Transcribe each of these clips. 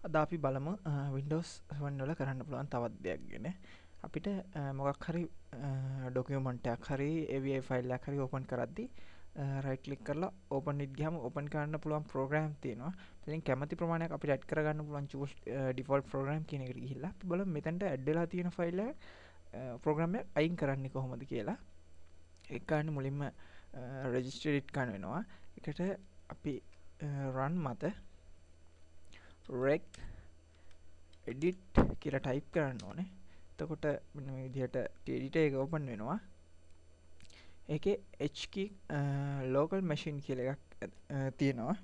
අද අපි බලමු Windows 7 වල කරන්න පුළුවන් තවත් දෙයක් ගැන. අපිට මොකක් හරි ඩොකියුමන්ට් එකක් හරි AVI ෆයිල් එකක් හරි ඕපන් කරද්දී right click කරලා open it ගියාම ඕපන් කරන්න පුළුවන් ප්‍රෝග්‍රෑම් තියෙනවා. ඉතින් කැමති ප්‍රමාණයක් අපිට add කරගන්න පුළුවන් choose default program කියන එකට ගිහිල්ලා අපි බලමු මෙතනට add වෙලා තියෙන ෆයිල් එක ප්‍රෝග්‍රෑම් එක අයින් කරන්නේ කොහොමද කියලා. ඒක ගන්න මුලින්ම register it ගන්න වෙනවා. ඒකට අපි run මත rec edit කියලා ටයිප් කරන්න ඕනේ. එතකොට මෙන්න මේ විදිහට එඩිටර් එක ඕපන් වෙනවා. ඒකේ HK local machine කියලා එකක් තියෙනවා.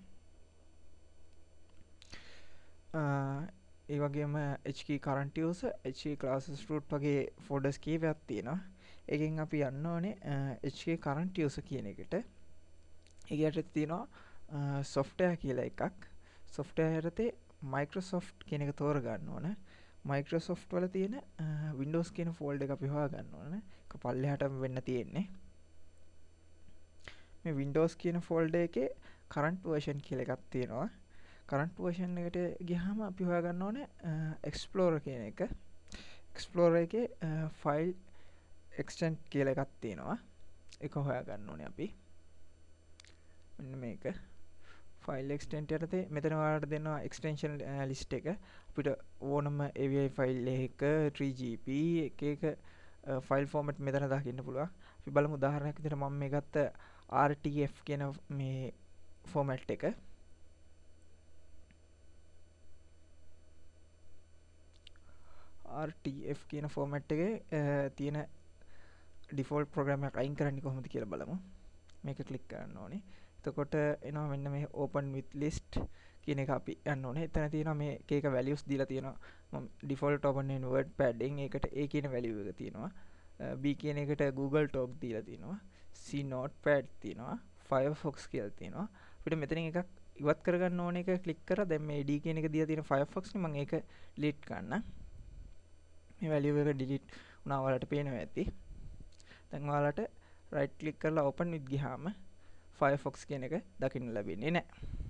ඒ වගේම HK current user, HK classes root වගේ folders කීපයක් තියෙනවා. ඒකෙන් අපි යන්න ඕනේ HK current user කියන එකට. ඒකට තියෙනවා software කියලා එකක්. software යටතේ Microsoft කියන එක තෝරගන්න ඕන. Microsoft වල තියෙන Windows කියන ෆෝල්ඩර් එක අපි හොයාගන්න ඕන. ඒක පල්ලෙහාටම වෙන්න තියෙන්නේ. මේ Windows කියන ෆෝල්ඩර් එකේ current version කියලා එකක් තියෙනවා. current version එකට ගියාම අපි හොයාගන්න ඕනේ Explorer කියන එක. Explorer එකේ file extent කියලා එකක් තියෙනවා. ඒක හොයාගන්න ඕනේ අපි. මෙන්න මේක. ෆයිල් එක්ස්ටෙන්ට් යටතේ මෙතන ඔයාලට දෙනවා එක්ස්ටෙන්ෂන් ලිස්ට් එක. අපිට ඕනම AVI ෆයිල් එකක 3GP එක ෆයිල් ෆෝමැට් මෙතන දකින්න පුළුවන්. අපි බලමු උදාහරණයක් විදිහට මම මේ ගත්ත RTF කියන මේ ෆෝමැට් එක. RTF කියන ෆෝමැට් එකේ තියෙන ඩිෆෝල්ට් ප්‍රෝග්‍රෑම් එක අයින් කරන්නේ කොහොමද කියලා බලමු. මේක ක්ලික් කරන්න ඕනේ. එතකොට එනවා මෙන්න මේ open with list කියන එක අපි යන්න ඕනේ. එතන තියෙනවා මේ එක values දීලා තියෙනවා. මම default open in word padding ඒකට A කියන value එක තියෙනවා. B කියන එකට Google Talk දීලා තියෙනවා. C notepad තියෙනවා. Firefox කියලා තියෙනවා. අපිට මෙතනින් එකක් ඉවත් කරගන්න ඕන එක ක්ලික් කරලා දැන් මේ D කියන එක දීලා තියෙන Firefox නේ මම ඒක delete කරන්න. මේ value එක delete වුණා ඔයාලට පේනවා ඇති. දැන් ඔයාලට right click කරලා open with ගියාම Firefox කියන එක දකින්න ලැබෙන්නේ නැහැ.